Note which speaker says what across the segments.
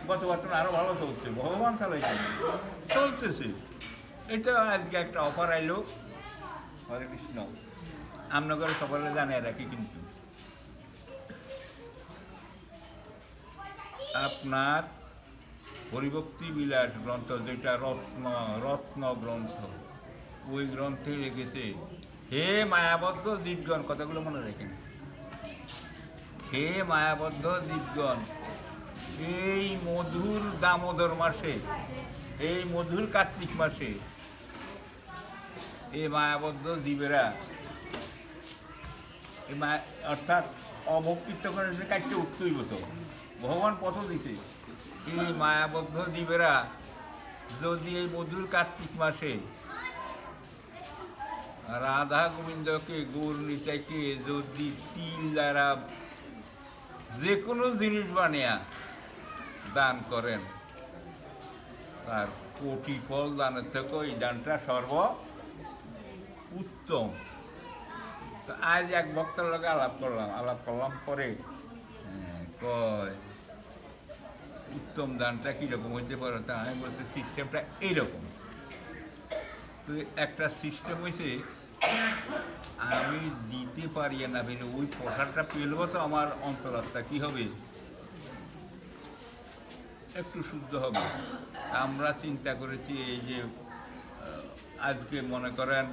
Speaker 1: গত বছর আরও ভালো চলছে, ভগবান চালাইছে, চলতেছে। এটা আজকে একটা অফার আইলো, হরে কৃষ্ণ, আমনগরে সকলে জানিয়ে রাখি। কিন্তু আপনার হরিভক্তি বিলাস গ্রন্থ, যেটা রত্ন গ্রন্থ, ওই গ্রন্থে লিখেছে, হে মায়াবদ্ধ জীবগণ, কথাগুলো মনে রাখেন, হে মায়াবদ্ধ জীবগণ, এই মধুর দামোদর মাসে, এই মধুর কার্তিক মাসে এই মায়াবদ্ধ জীবেরা, অর্থাৎ অভক্তিত্ব করে কাটতে উঠতেই হতো, ভগবান পথ দিছে। এই মায়াবদ্ধ জীবেরা যদি এই মধুর কার্তিক মাসে রাধা গোবিন্দকে, গৌর নিতাইকে যদি তিল দ্বারা যে কোনো জিনিস বানিয়া দান করেন, তার কোটি ফল দানের থেকে এই দানটা সর্ব উত্তম। তো আজ এক ভক্তের লগে আলাপ করলাম পরে কয় উত্তম দানটা কীরকম হইতে পারে, তা আমি বলছি সিস্টেমটা এইরকম। তো একটা সিস্টেম হয়েছে, আমি দিতে পারি না পেলে ওই প্রসাদটা পেলেও তো আমার অন্তরাত্মা কী হবে, একটু শুদ্ধ হবে। আমরা চিন্তা করেছি এই যে আজকে মনে করেন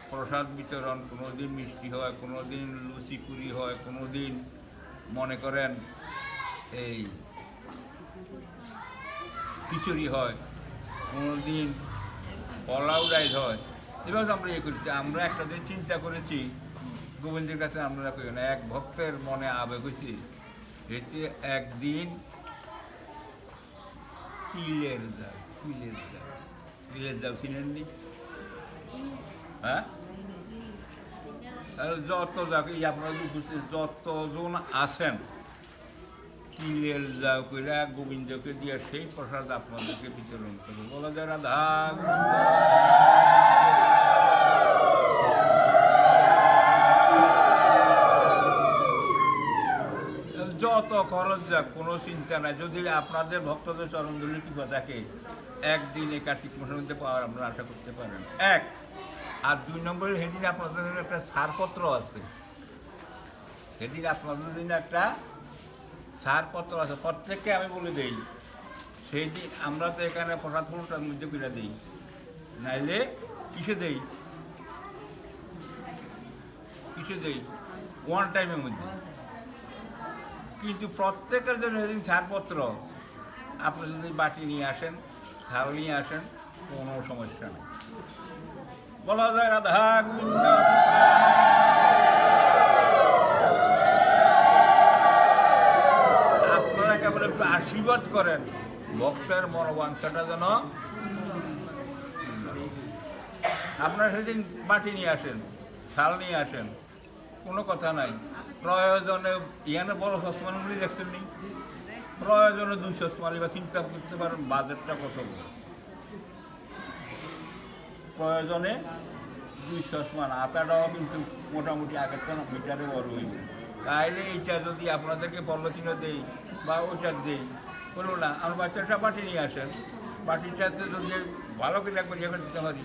Speaker 1: প্রসাদ বিতরণ, কোনো দিন মিষ্টি হয়, কোনো দিন লুচি পুরি হয়, কোনো দিন মনে করেন এই খিচুড়ি হয়, কোনো দিন পোলাও রাইস হয়। এবার আমরা ইয়ে করেছি, আমরা একটা দিন চিন্তা করেছি গোবিন্দের কাছে আমরা করি না, এক ভক্তের মনে আবেগ হয়েছে, এতে একদিন তিলের দাও কিনেননি? হ্যাঁ, যত যাকে আপনারা যতজন আসেন, তিলের দাও করে গোবিন্দকে দিয়ে সেই প্রসাদ আপনাদেরকে বিতরণ করবে। বলা যায় রাধা যত খরচ যাক কোনো চিন্তা নাই, যদি আপনাদের ভক্তদের চরণধুলি কৃপা থাকে, একদিনে কার্তিক মাসের মধ্যে পাওয়ার আপনারা আশা করতে পারেন। এক আর দুই নম্বরে, সেদিন আপনাদের একটা ছাড়পত্র আছে, সেদিন আপনাদের জন্য একটা ছাড়পত্র আছে, প্রত্যেককে আমি বলে দিই। সেই দিন আমরা তো এখানে প্রসাদ ফুলটার মধ্যে কিনে দিই, নাইলে কিসে দেই, ওয়ান টাইমের মধ্যে। কিন্তু প্রত্যেকের জন্য সেদিন ছাড়পত্র, আপনি যদি বাটি নিয়ে আসেন, থাল নিয়ে আসেন, কোনো সমস্যা নেই। বলা যায় রাধা গোবিন্দ। আপনারা কেবল একটু আশীর্বাদ করেন, ভক্তের মনোবাঞ্ছাটা যেন। আপনারা সেদিন বাটি নিয়ে আসেন, থাল নিয়ে আসেন, কোনো কথা নাই। প্রয়োজনে ইয়ানে বড় সসমানগুলি দেখছেন নি, প্রয়োজনে 2 সসমানি, বা চিন্তা করতে পারেন বাজেটটা কত, প্রয়োজনে 2 সসমান। আটাটাও কিন্তু মোটামুটি আগের তো মিটারে বড় হইবে। তাইলে এইটা যদি আপনাদেরকে পল্লচিহ্ন দেই বা ওইটা দেই, বলবো না আমার বাচ্চাটা বাটি নিয়ে আসেন, বাটিটাতে যদি ভালো করে একবার ইয়ে দিতে পারি,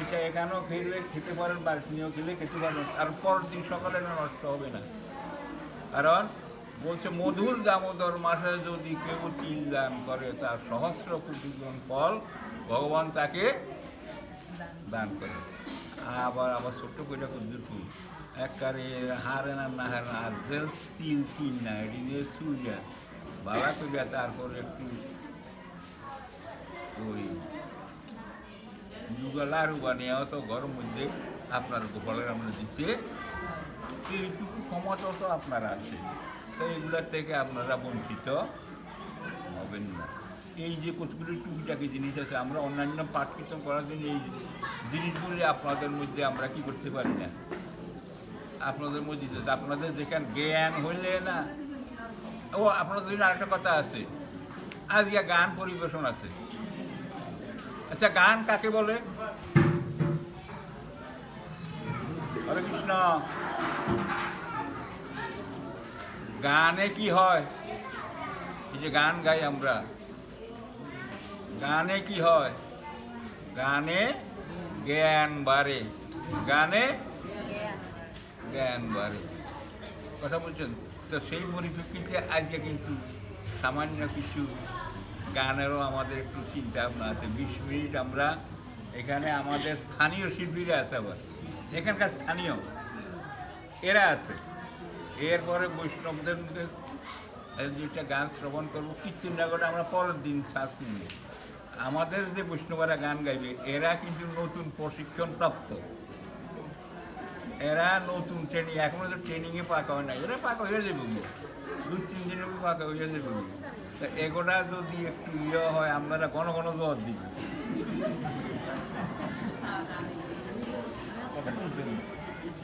Speaker 1: এটা এখানেও খেতে পারেন, বাড়িও খেলে খেতে পারেন, আর পরের দিন সকালে নষ্ট হবে না। কারণ বলছে মধুর দামোদর মাসে যদি কেউ তিল দান করে, তার সহস্র কোটি গুণ ফল ভগবান তাকে দান করে। আবার ছোট্ট করে কুদ্দুর ফুল একবারে হারে না হারে না, আর তিল না, এটি নিয়ে সুজা বাবা করিয়া, তারপরে একটু ওই লাড়ু বানিয়েও তো ঘরের মধ্যে আপনার গোপালের আমরা দিতে, এইটুকু ক্ষমতা তো আপনারা আছে। তো এগুলোর থেকে আপনারা বঞ্চিত হবেন না। এই যে কতগুলি টুকিটাকি জিনিস আছে, আমরা অন্যান্য পাঠ কীর্তন করার জন্য এই জিনিসগুলি আপনাদের মধ্যে আমরা কি করতে পারি না, আপনাদের মধ্যে আপনাদের যেখানে জ্ঞান হইলে না। ও আপনাদের জন্য আরেকটা কথা আছে, আজকে গান পরিবেশন আছে। আচ্ছা, গান কাকে বলে? হরে কৃষ্ণ। গানে কি হয়? এই যে গান গাই আমরা, গানে কি হয়? গানে জ্ঞান বাড়ে, গানে জ্ঞান বাড়ে। কথা বলছেন তো? সেই পরিপ্রেক্ষিতে আজকে কিন্তু সামান্য কিছু গানেরও আমাদের একটু চিন্তা ভাবনা আছে। 20 মিনিট আমরা এখানে, আমাদের স্থানীয় শিল্পীরা আছে, আবার এখানকার স্থানীয় এরা আছে। এরপরে বৈষ্ণবদের মুখে দুইটা গান শ্রবণ করবো, কীর্তন ডাকটা আমরা পরের দিন শুনবো। আমাদের যে বৈষ্ণবরা গান গাইবে এরা কিন্তু নতুন প্রশিক্ষণ প্রাপ্ত, এরা নতুন ট্রেনিং, এখনো তো ট্রেনিংয়ে পাকা হয় না, এরা পাকা হয়ে যাবে 2-3 দিনের পাকা হয়ে যাবে। তা এগোটা যদি একটু হয়, আপনারা ঘন ঘন জবাব দিবেন।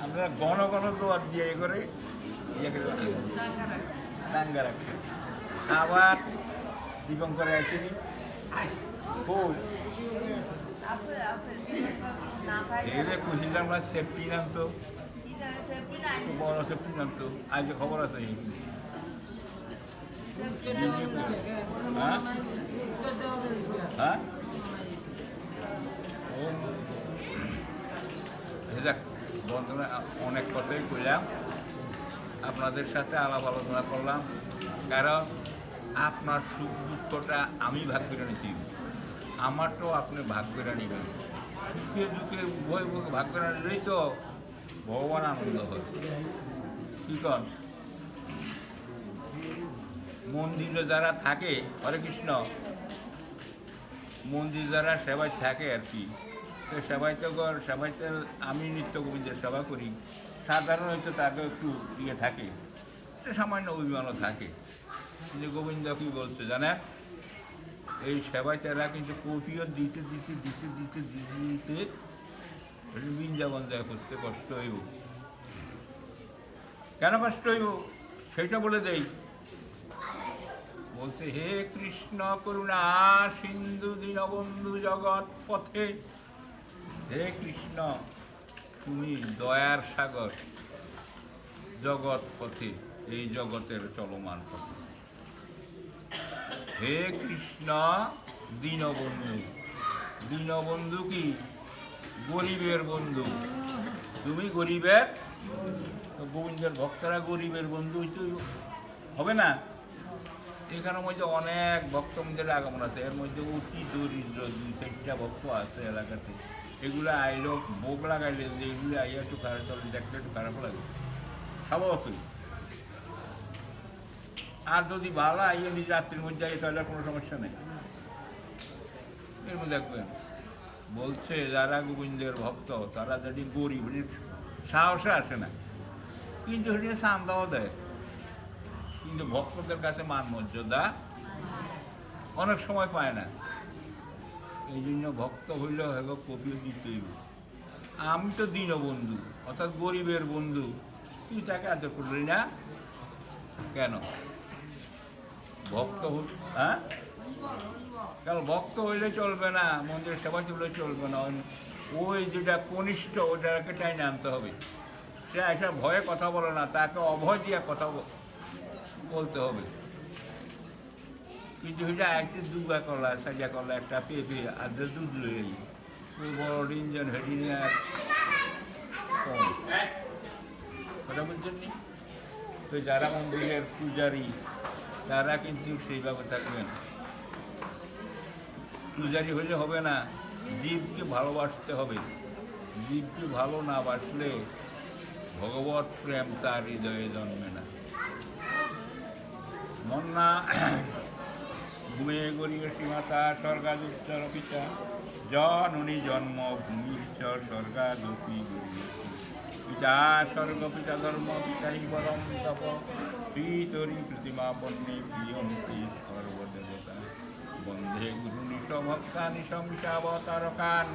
Speaker 1: আমরা ঘন ঘন জবাব দিয়ে এ করে দাঙ্গা রাখছে। আবার দীপঙ্করে আসেনি এরে কুশিলাম না, সেফটি নাম তো বড় সেফটি নাম তো, আজকে খবর আছে। হ্যাঁ হ্যাঁ বন্ধুরা, অনেক কথাই কইলাম, আপনাদের সাথে আলাপ আলোচনা করলাম, কারণ আপনার সুখ দুঃখটা আমি ভাগ করে নিচ্ছি, আমারটাও আপনি ভাগ করে নেবেন। সুখে দুঃখে উভয় ভাগ করে নিলেই তো ভগবান আনন্দ হয়। কি কন? মন্দিরে যারা থাকে, হরে কৃষ্ণ, মন্দির যারা সেবায় থাকে আর কি, তো সেবাইতে আমি নিত্য গোবিন্দের সেবা করি, সাধারণ হয়তো তাকে একটু ইয়ে থাকে, সামান্য অভিমানও থাকে। কিন্তু গোবিন্দ কী বলছে জানেন? এই সেবাইতেরা কিন্তু কোটিও দিতে দিতে দিতে দিতে দিতে দিতে বৃন্দাবন যায় করতে কষ্ট হইব। কেন কষ্ট হইব সেটা বলে দেই। বলছে, হে কৃষ্ণ করুণা সিন্ধু দীনবন্ধু জগৎ পথে, হে কৃষ্ণ তুমি দয়ার সাগর জগৎ পথে, এই জগতের চলমান পথে। হে কৃষ্ণ দীনবন্ধু, দীনবন্ধু কি? গরিবের বন্ধু। তুমি গরিবের, গোবিন্দের ভক্তরা গরিবের বন্ধু হইতে হবে না? এখানের মধ্যে অনেক ভক্তদের আগমন আছে, এর মধ্যে অতি দরিদ্র 2-4টা ভক্ত আছে এলাকাতে। এগুলো আইলো ভোগ লাগাইলে যে এগুলো আইয়া একটু খারাপ চলে, দেখলে একটু খারাপ লাগে, স্বাভাবিক। আর যদি ভালো আইয়া নিজে রাত্রির মধ্যে আই তাহলে কোনো সমস্যা নেই। এর মধ্যে দেখবেন বলছে যারা গোবিন্দের ভক্ত তারা যদি গরিব, সাহসে আসে না, কিন্তু সেটা চান্দাও দেয়, কিন্তু ভক্তদের কাছে মান মর্যাদা অনেক সময় পায় না। এই জন্য ভক্ত হইলেও হেগো কপিও দিতেই। আমি তো দীনবন্ধু, অর্থাৎ গরিবের বন্ধু, তুই তাকে আদর করলি না কেন? ভক্ত হ্যাঁ, কারণ ভক্ত হইলে চলবে না, মন্দিরের সেবা চললে চলবে না। ওই যেটা কনিষ্ঠ ওটাকে টাইনে আনতে হবে। সে এসব ভয়ে কথা বলে না, তাকে অভয় দিয়ে কথা বলতে হবে। কিন্তু সেটা একটি দুগা কলা, সাজা কলা, একটা পেঁপে আর দুধ লই, ওই বড় ইঞ্জন হেডিং কথা বলছেন নি? তো যারা মন্দিরের পূজারী তারা কিন্তু সেইভাবে থাকবেন। পূজারী হলে হবে না, জীবকে ভালোবাসতে হবে। জীবকে ভালো না বাসলে ভগবত প্রেম তার হৃদয়ে জন্মে না। মন্না ঘুমে গরিয়ে সীমাতা স্বর্গাদুচ্চর পিতা জননী জন্মভূমিশ্চ স্বর্গাদপি পিতা স্বর্গ পিতা ধর্ম পিতাই পরম তপ পিতরি প্রতিমা বন্যে প্রিয়ন্তি সর্বদেবতা বন্ধে গুরুনিশ ভক্তানি সংসাবতারকান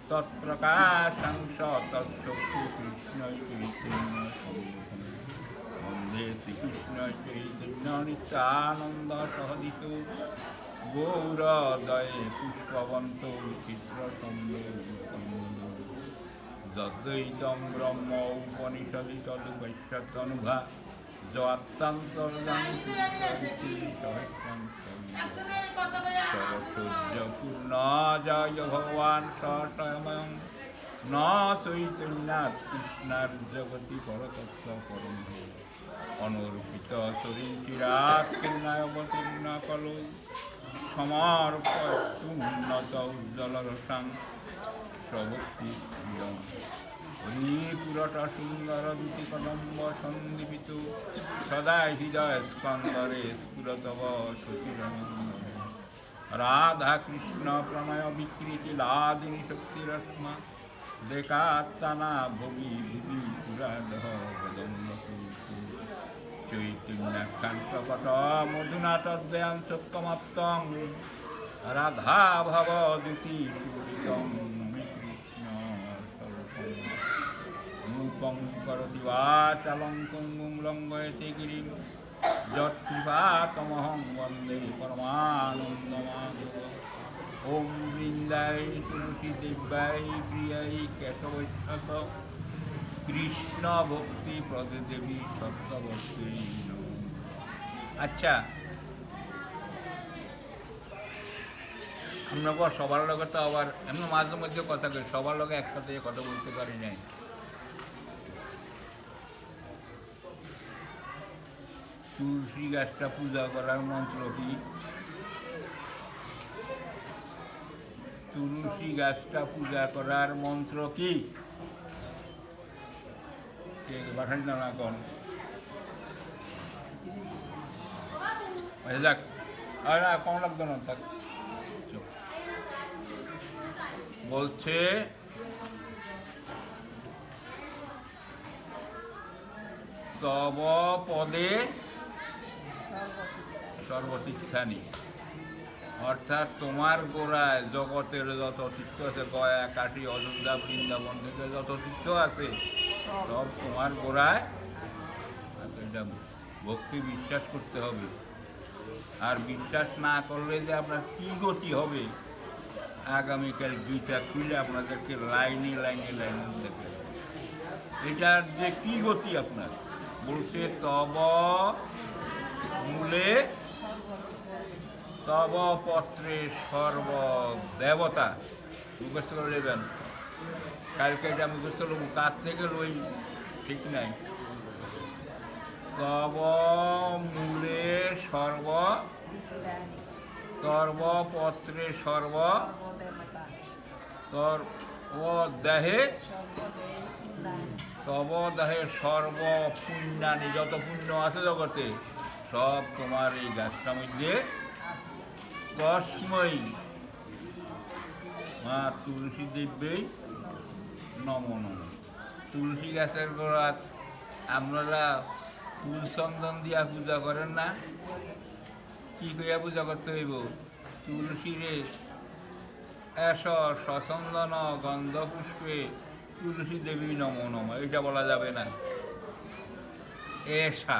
Speaker 1: তৎপ্রকাশাংশ তৎশক্তি কৃষ্ণ চৈতন্য সম্মোহনে বন্ধে শ্রীকৃষ্ণ চৈতন্য নিত্যানন্দ সহদিত গৌরদয়ে পুষ্পবন্ত চিত্র যদ্বৈতম ব্রহ্ম উপনিষদি তদুপৈষ্যতনুভা জয়াত্তান্তর্জামি সরস্বর্য পূর্ণ জয় ভগবান সস্বয়ং ন চৈতন্যাৎ কৃষ্ণার জগতি পরতত্ত্ব পরম অনর্পিত শরীরাৎ করুণায়বতীর্ণ কলো সমর্পন্নত উজ্জ্বল রসাং প্রভক্তি প্রিয়ম হরিপুরট সুন্দর দুটি কদম্ব সন্দীপিত সদা হৃদয় স্কন্দরে স্ফুরতব শশীরনন্দ রাধা কৃষ্ণ প্রণয় বিকৃতি লাদিনী শক্তিরশ্মা দেখাত্তানা ভবি ভুবি পুরাডহ বদম্ব চৈতন্যাখ্যান্তপট মধুনা তদ্বয়াং সত্যমাপ্তং রাধা ভব দ্যুতি সুরিতং নমি কৃষ্ণ স্বরূপং রূপং করতি বাচালং কুঙ্গুং লঙ্ঘয়তে গিরিং যৎকৃপাতমহং বন্দে পরমানন্দমাধব ওম বৃন্দাই তুলসী দেব্যাই প্রিয়াই কেশবৈষ্ণব কৃষ্ণ ভক্তি প্রদে দেবী সত্যবর্তী। আচ্ছা, আমরা সবার লগে তো আবার এমনি মাঝে মধ্যে কথা কই, সবার লগে একসাথে কথা বলতে পারি নাই। তুলসী গাছটা পূজা করার মন্ত্র কি? তুলসী গাছটা পূজা করার মন্ত্র কি? বাঠান না এখন যাক, আর কম লাগতো না থাক। বলছে তব পদে সর্বতীর্থানি, অর্থাৎ তোমার গোড়ায় জগতের যত তীর্থ আছে, গয়া, কাশী, অযোধ্যা, বৃন্দাবন থেকে যত তীর্থ আছে সব তোমার গোড়ায়। এটা ভক্তি বিশ্বাস করতে হবে। আর বিশ্বাস না করলে যে আপনার কী গতি হবে, আগামীকাল দুইটা খুলে আপনাদেরকে লাইনে লাইনে লাইনে দেখে এটার যে কী গতি আপনার। বলছে তব মূলে তব পত্রে সর্ব দেবতা। মুখস্থ করে নেবেন, কালকে এটা মুখস্থ লোক কার থেকে লই ঠিক নাই। তব মূলে সর্ব তর্বপত্রে সর্ব দেহে তব দেহে সর্ব পুণ্যানি, যত পুণ্য আছে জগতে সব তোমার এই গাছটার মধ্যে। তস্মৈ মা তুলসী দেব্যই নমো নমঃ। তুলসী গাছের গোড়াত আপনারা ফুল চন্দন দিয়া পূজা করেন না? কি কইয়া পূজা করতে হইব? তুলসীরে এস সচন্দন গন্ধ পুষ্পে তুলসী দেবী নমো নমঃ, এটা বলা যাবে না। এসা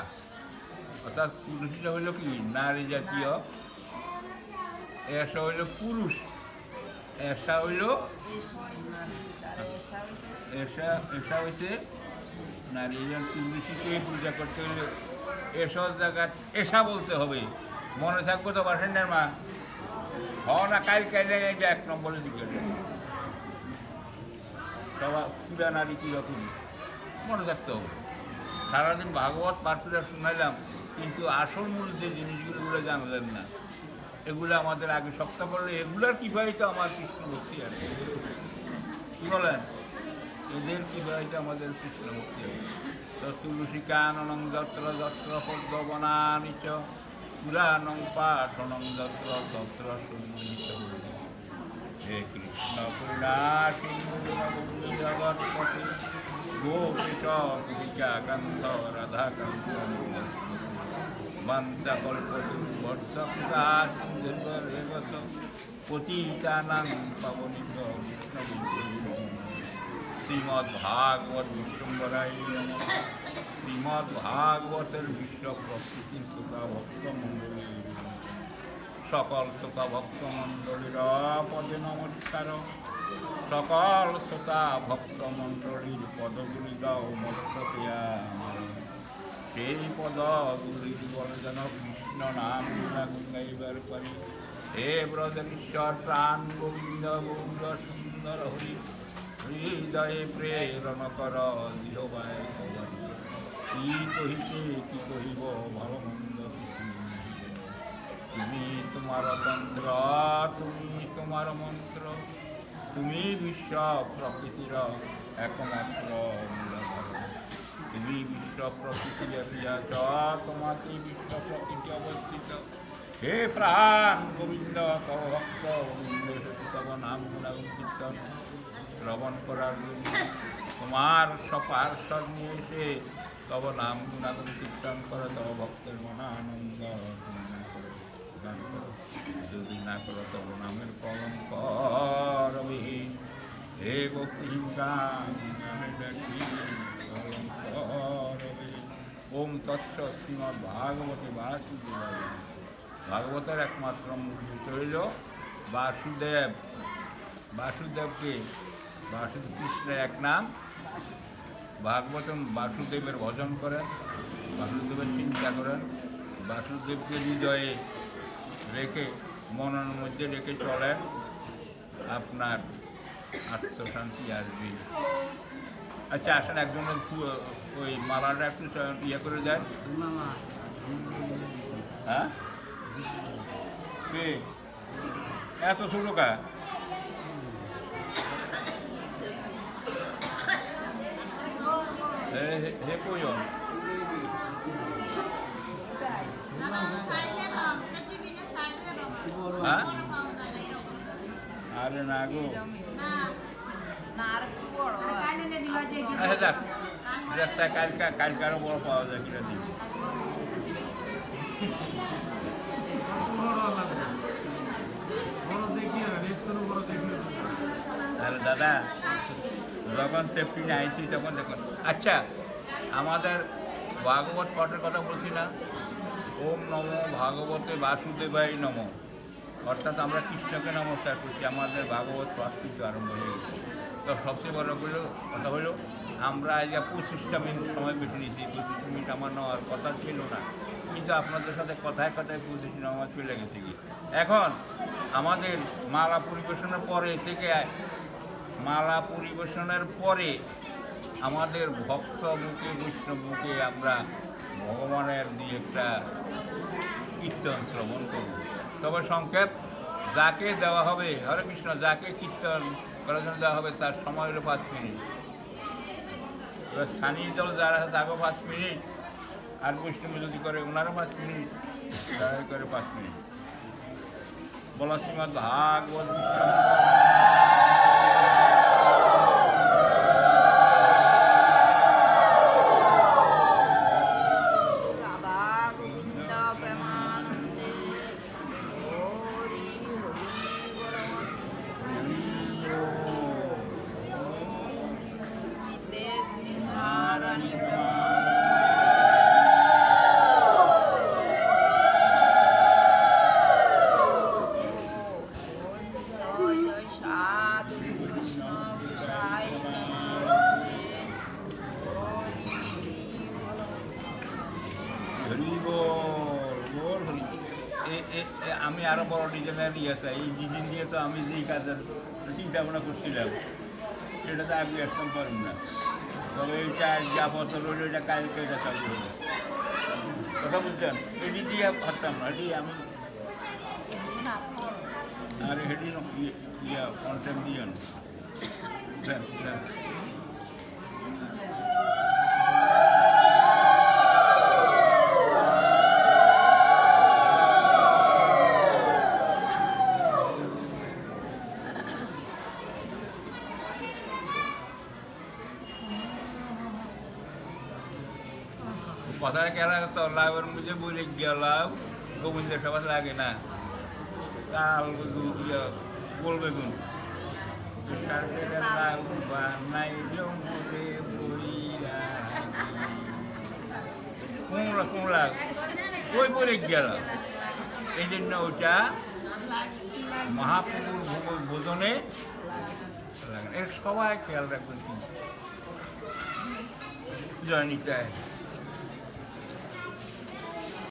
Speaker 1: অর্থাৎ তুলসীটা হইল কি নারী জাতীয়, এসা হইল পুরুষ, এসা হইল এসা হয়েছে নারী। তুলসীকে পূজা করতে হইলে এসব জায়গা এসা বলতে হবে। মনে থাকবো তো বাসেন্ডার মা হ না, কাল এটা 1 নম্বরের দিকে সবার পুরা নারী কীরকম মনে থাকতে হবে। সারাদিন ভাগবত পাঠটা শুনাইলাম, কিন্তু আসল মূল যে জিনিসগুলো জানলেন না। এগুলো আমাদের আগে সপ্তাহ পড়লে এগুলার কীভাবে তো আমার কৃষ্ণ ভক্তি আছে, কী বলেন? এদের কীভাবে তো আমাদের কৃষ্ণ ভক্তি আছে। তো তুলসী কাননং যত্র যত্র পদ্মবনানি চ পুরাণং পাঠনং যত্র তত্র সুন্নিত। হে কৃষ্ণ করুণা সিন্ধু জগৎপতি গোপীঠ গোপিকা কান্ত রাধাকান্ত বাঞ্ছাকল্পতরুবর্ষ কৃপা সিন্ধুর্গত পতিতানাং পাবনিক বিষ্ণু। শ্রীমদ্ভাগবত বিশ্বম্বরায় নমঃ। শ্রীমদ্ভাগবতের বিশ্ব প্রকৃতির শ্রোতা ভক্তমণ্ডলী, সকল শ্রোতা ভক্তমণ্ডলীর পদে নমস্কার। সকল শ্রোতা ভক্তমণ্ডলীর পদগুলি দাও মস্তকিয়া। সেই পদ গুলির বলে যেন কৃষ্ণ নাম গাইবার পারি। হে ব্রজেশ্বর প্রাণ গোবিন্দ গৌর সুন্দর হরি, হৃদয়ে প্রেরণ কর জিহ্বায় ভবানী। কি কহিতে কি কহিব ভালো মন্দ তুমি তোমার তন্ত্র, তুমি তোমার মন্ত্র, তুমি বিশ্ব প্রকৃতির একমাত্র মূলাধার। তুমি বিশ্ব প্রকৃতি দিয়াছ, তোমাকে বিশ্ব প্রকৃতি অবস্থিত। হে প্রাণ গোবিন্দ তব ভক্ত গোবিন্দ তব নাম গুণাগুণ কীর্তন শ্রবণ করার জন্য তোমার সপার্শ্বদ নিয়ে এসে তব নাম গুণাগুণ কীর্তন করো, তব ভক্তের মনা আনন্দ গান করো। যদি না করো তব নামের কলঙ্ক রবি। হে ভক্তিহীন গান কলঙ্ক রবি। ওম তৎস শ্রীমদ্ ভাগবতে বাসুদেবায়। ভাগবতের একমাত্র মূর্তি হইল বাসুদেব। বাসুদেবকে বাসুদেব কৃষ্ণের এক নাম। ভাগবতম বাসুদেবের ভজন করেন, বাসুদেবের চিন্তা করেন, বাসুদেবকে হৃদয়ে রেখে মনের মধ্যে রেখে চলেন, আপনার আত্মশান্তি আসবে। আচ্ছা আসেন একজন ওই মালাটা একটু ইয়ে করে দেন। হ্যাঁ কে এত ছোটো কা? হে কইন হ্যাঁ? আরে না গো, আচ্ছা কালকে বড় পাওয়া যায় কিনা দিবি। আরে দাদা যখন সেফটি নিয়ে আইছি তখন দেখুন। আচ্ছা আমাদের ভাগবত পাঠের কথা বলছি না, ওম নম ভাগবতে বাসুদেবায় নম, অর্থাৎ আমরা কৃষ্ণকে নমস্কার করছি। আমাদের ভাগবত পাঠ কিন্তু আরম্ভ হয়ে গেছে। তো সবচেয়ে বড় কথা হলো আমরা আজকে 25টা মিনিট সময় বেছে নিয়েছি। 25 মিনিট আমার নেওয়ার কথা ছিল না, কিন্তু আপনাদের সাথে কথায় কথায় 25 মিনিট আমার চলে গেছে কি। এখন আমাদের মালা পরিবেশনের পরে থেকে মালা পরিবেশনের পরে আমাদের ভক্ত মুখে বৈষ্ণব মুখে আমরা ভগবানের দিয়ে একটা কীর্তন শ্রবণ করব। তবে সংক্ষেপ যাকে দেওয়া হবে, হরে কৃষ্ণ, যাকে কীর্তন করার জন্য দেওয়া হবে তার সময় হলো 5 মিনিট। এবার স্থানীয় দল যারা আছে তাকেও 5 মিনিট, আর বৈষ্ণব যদি করে ওনারও 5 মিনিট, তারা করে 5 মিনিট। বলা শ্রীমদ্ ভাগবত আমি আরও বড় ডিজাইনের ইয়ে চাই। এই ডিজাইন দিয়ে তো আমি যেই কাজের চিন্তা ভাবনা করছিলাম সেটা তো আগে আসতে পারব না। তবে এইটা যা পত্র রইল এটা কালকে এটা চালু হলো। কথা বুঝছেন? এটি দিয়ে পারতাম না, এটি আমি আর এটি ইয়া কন্টেন্ট দিয়ে কথার কেনা তো লাভের মধ্যে বলে গেলাম গোবিন্দের সবাই লাগে না কাল বলবে গুণ কুমড়া কুমড়া ওই বলে গেল। এই জন্য ওটা মহাপ্রভুর ভোজনে এর সবাই খেয়াল রাখবেন কিন্তু জয় নিতাই।